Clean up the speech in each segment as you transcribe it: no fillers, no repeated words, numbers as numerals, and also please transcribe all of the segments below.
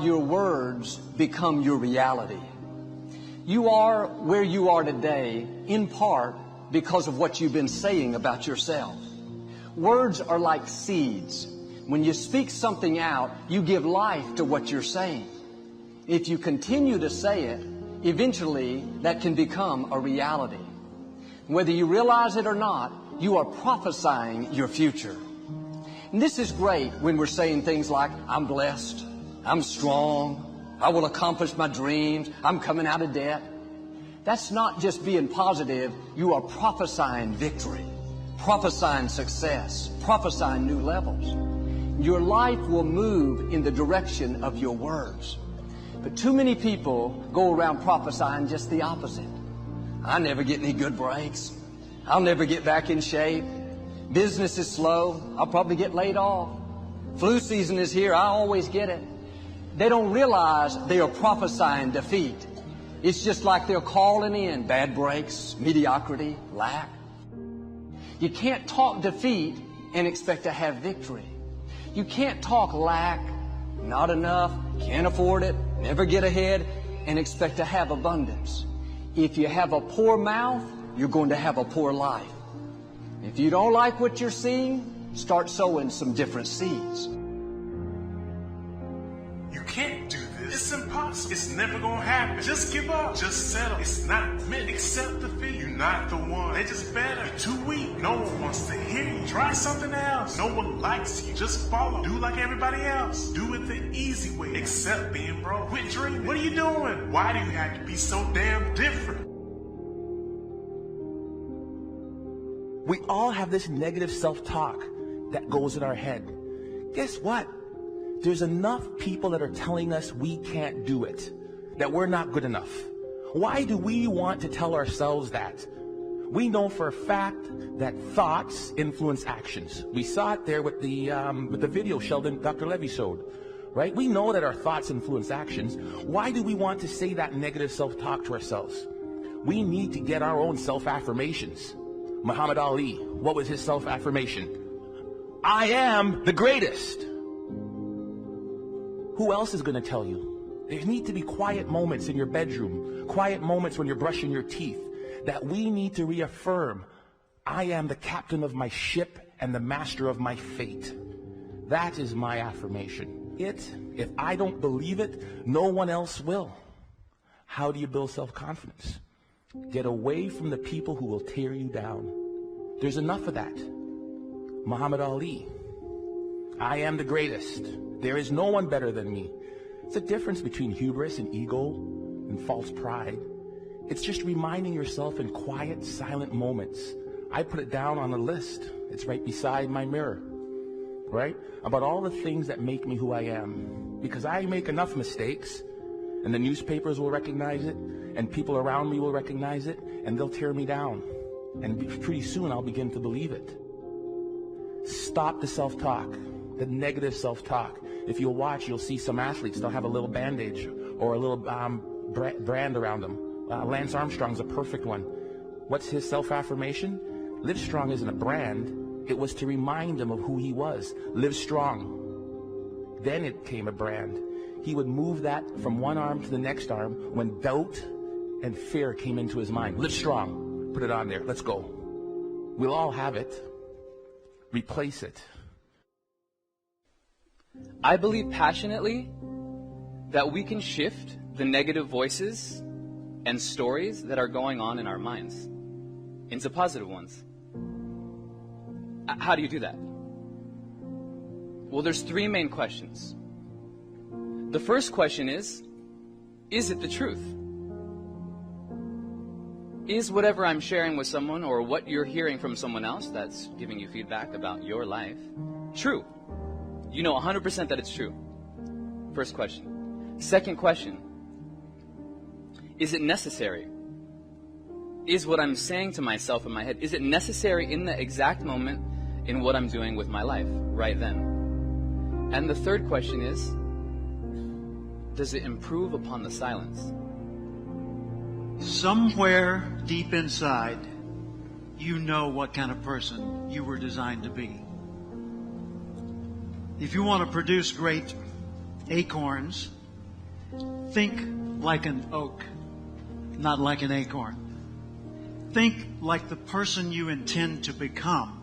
Your words become your reality. You are where you are today in part because of what you've been saying about yourself. Words are like seeds. When you speak something out, you give life to what you're saying. If you continue to say it, eventually that can become a reality. Whether you realize it or not, you are prophesying your future. And this is great when we're saying things like, I'm blessed, I'm strong, I will accomplish my dreams, I'm coming out of debt. That's not just being positive, you are prophesying victory, prophesying success, prophesying new levels. Your life will move in the direction of your words. But too many people go around prophesying just the opposite. I never get any good breaks. I'll never get back in shape. Business is slow. I'll probably get laid off. Flu season is here. I always get it. They don't realize they are prophesying defeat. It's just like they're calling in bad breaks, mediocrity, lack. You can't talk defeat and expect to have victory. You can't talk lack, not enough, can't afford it, never get ahead, and expect to have abundance. If you have a poor mouth, you're going to have a poor life. If you don't like what you're seeing, start sowing some different seeds. You can't do this. It's impossible. It's never gonna happen. Just give up. Just settle. It's not meant. Accept defeat. You're not the one. They just better. You're too weak. No one wants to hear you. Try something else. No one likes you. Just follow. Do like everybody else. Do it the easy way. Accept being broke. Quit dreaming. What are you doing? Why do you have to be so damn different? We all have this negative self-talk that goes in our head. Guess what? There's enough people that are telling us we can't do it, that we're not good enough. Why do we want to tell ourselves that? We know for a fact that thoughts influence actions. We saw it there with the video Sheldon, Dr. Levy showed, right? We know that our thoughts influence actions. Why do we want to say that negative self-talk to ourselves? We need to get our own self-affirmations. Muhammad Ali, what was his self-affirmation? I am the greatest. Who else is going to tell you? There need to be quiet moments in your bedroom, quiet moments when you're brushing your teeth, that we need to reaffirm, I am the captain of my ship and the master of my fate. That is my affirmation. If I don't believe it, no one else will. How do you build self-confidence? Get away from the people who will tear you down. There's enough of that. Muhammad Ali, I am the greatest. There is no one better than me. It's a difference between hubris and ego and false pride. It's just reminding yourself in quiet, silent moments. I put it down on a list. It's right beside my mirror, right? About all the things that make me who I am. Because I make enough mistakes, and the newspapers will recognize it, and people around me will recognize it, and they'll tear me down. And pretty soon I'll begin to believe it. Stop the self-talk, the negative self-talk. If you'll watch, you'll see some athletes, they'll have a little bandage or a little brand around them. Lance Armstrong's a perfect one. What's his self-affirmation? Live Strong isn't a brand. It was to remind him of who he was. Live strong. Then it came a brand. He would move that from one arm to the next arm when doubt and fear came into his mind. Live strong. Put it on there. Let's go. We'll all have it. Replace it. I believe passionately that we can shift the negative voices and stories that are going on in our minds into positive ones. How do you do that? Well, there's three main questions. The first question is it the truth? Is whatever I'm sharing with someone or what you're hearing from someone else that's giving you feedback about your life true? You know 100% that it's true. First question. Second question. Is it necessary? Is what I'm saying to myself in my head, is it necessary in the exact moment in what I'm doing with my life right then? And the third question is, does it improve upon the silence? Somewhere deep inside, you know what kind of person you were designed to be. If you want to produce great acorns, Think like an oak, not like an acorn. Think like the person you intend to become.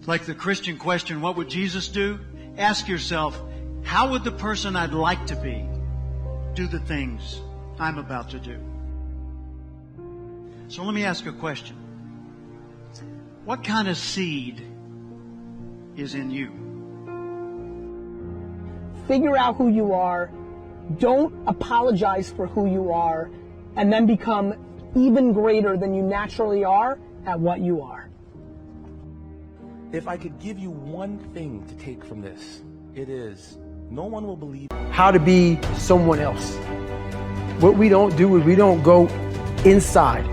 Like the Christian question, what would Jesus do? Ask yourself, how would the person I'd like to be do the things I'm about to do? So let me ask a question. What kind of seed is in you? Figure out who you are. Don't apologize for who you are, and then become even greater than you naturally are at what you are. If I could give you one thing to take from this, it is no one will believe how to be someone else. What we don't do is we don't go inside.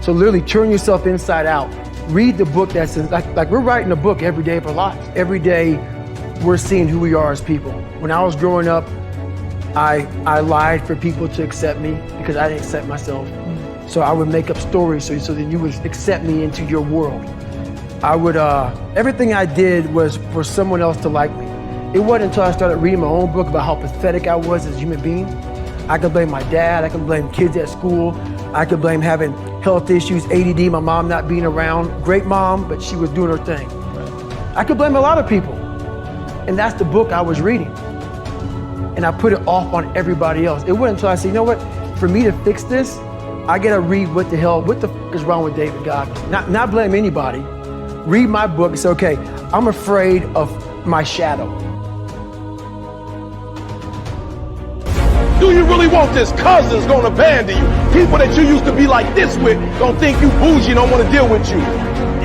So literally turn yourself inside out. Read the book that's like we're writing a book every day of our lives. Every day we're seeing who we are as people. When I was growing up, I lied for people to accept me because I didn't accept myself. So I would make up stories so that you would accept me into your world. I would, everything I did was for someone else to like me. It wasn't until I started reading my own book about how pathetic I was as a human being. I could blame my dad, I could blame kids at school, I could blame having health issues, ADD, my mom not being around. Great mom, but she was doing her thing. I could blame a lot of people. And that's the book I was reading. And I put it off on everybody else. It wasn't until I said, you know what, for me to fix this, I gotta read what the f is wrong with David Goggins. Not blame anybody. Read my book and say, okay, I'm afraid of my shadow. Do you really want this? Cousins gonna abandon you. People that you used to be like this with gonna think you bougie, don't wanna deal with you.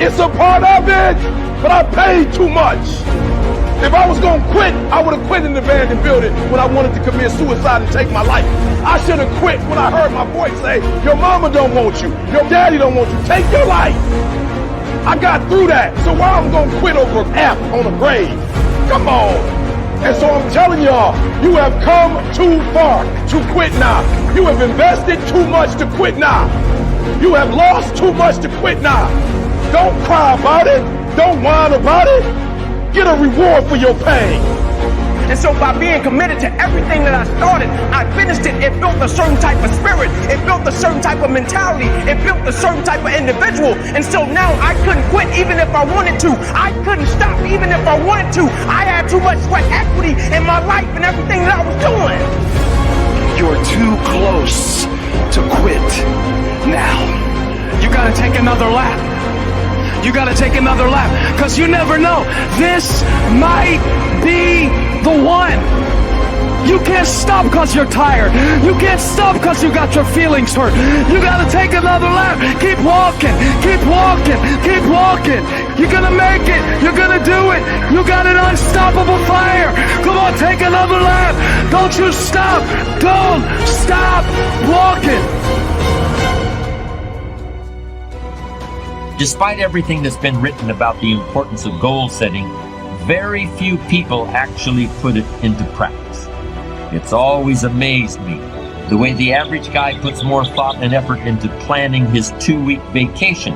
It's a part of it, but I paid too much. If I was gonna quit, I would have quit in the abandoned building when I wanted to commit suicide and take my life. I should have quit when I heard my voice say, your mama don't want you, your daddy don't want you, take your life. I got through that, so why I'm gonna quit over an F on a grade? Come on. And so I'm telling y'all, you have come too far to quit now. You have invested too much to quit now. You have lost too much to quit now. Don't cry about it. Don't whine about it. Get a reward for your pain. And so by being committed to everything that I started, I finished it. It built a certain type of spirit. It built a certain type of mentality. It built a certain type of individual. And so now I couldn't quit even if I wanted to. I couldn't stop even if I wanted to. I had too much sweat equity in my life and everything that I was doing. You're too close to quit now. You gotta take another lap. You gotta take another lap, because you never know. This might be the one. You can't stop because you're tired. You can't stop because you got your feelings hurt. You gotta take another lap. Keep walking, keep walking, keep walking. You're gonna make it. You're gonna do it. You got an unstoppable fire. Come on, take another lap. Don't you stop. Don't stop walking. Despite everything that's been written about the importance of goal setting, very few people actually put it into practice. It's always amazed me the way the average guy puts more thought and effort into planning his 2-week vacation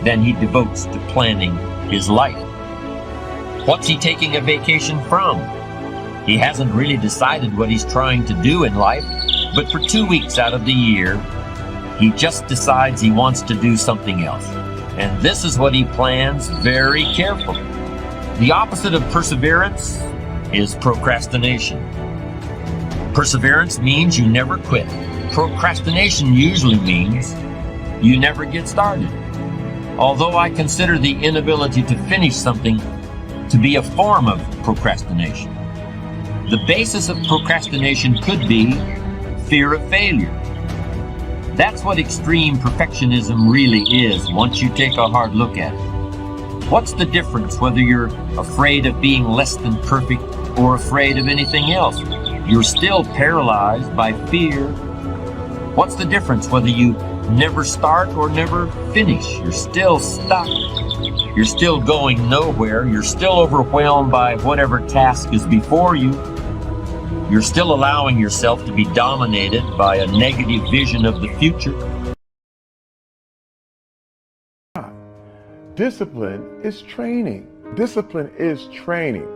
than he devotes to planning his life. What's he taking a vacation from? He hasn't really decided what he's trying to do in life, but for 2 weeks out of the year, he just decides he wants to do something else. And this is what he plans very carefully. The opposite of perseverance is procrastination. Perseverance means you never quit. Procrastination usually means you never get started. Although I consider the inability to finish something to be a form of procrastination. The basis of procrastination could be fear of failure. That's what extreme perfectionism really is once you take a hard look at it. What's the difference whether you're afraid of being less than perfect or afraid of anything else? You're still paralyzed by fear. What's the difference whether you never start or never finish? You're still stuck. You're still going nowhere. You're still overwhelmed by whatever task is before you. You're still allowing yourself to be dominated by a negative vision of the future. Discipline is training. Discipline is training.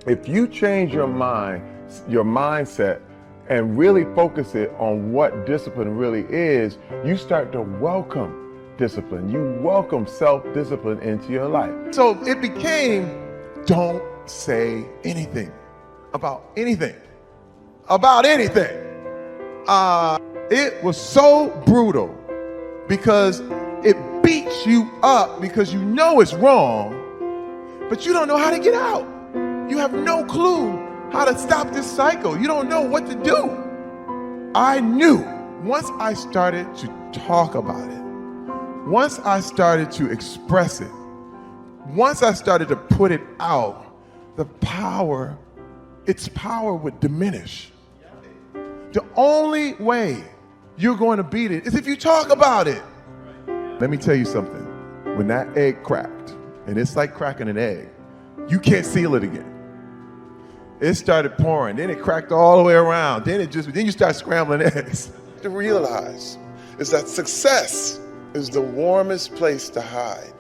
If you change your mind, your mindset, and really focus it on what discipline really is, you start to welcome discipline. You welcome self-discipline into your life. So it became, don't say anything about anything. About anything. It was so brutal because it beats you up because you know it's wrong, but you don't know how to get out. You have no clue how to stop this cycle. You don't know what to do. I knew once I started to talk about it, once I started to express it, once I started to put it out, its power would diminish. The only way you're going to beat it is if you talk about it. Let me tell you something. When that egg cracked, and it's like cracking an egg, you can't seal it again. It started pouring, then it cracked all the way around, then you start scrambling eggs. To realize is that success is the warmest place to hide.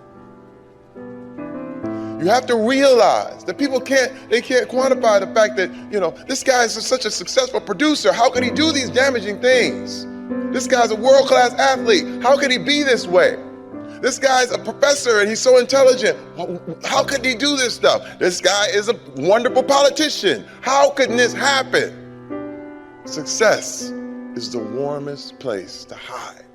You have to realize that people can't quantify the fact that, this guy is such a successful producer. How could he do these damaging things? This guy's a world-class athlete. How could he be this way? This guy's a professor and he's so intelligent. How could he do this stuff? This guy is a wonderful politician. How could this happen? Success is the warmest place to hide.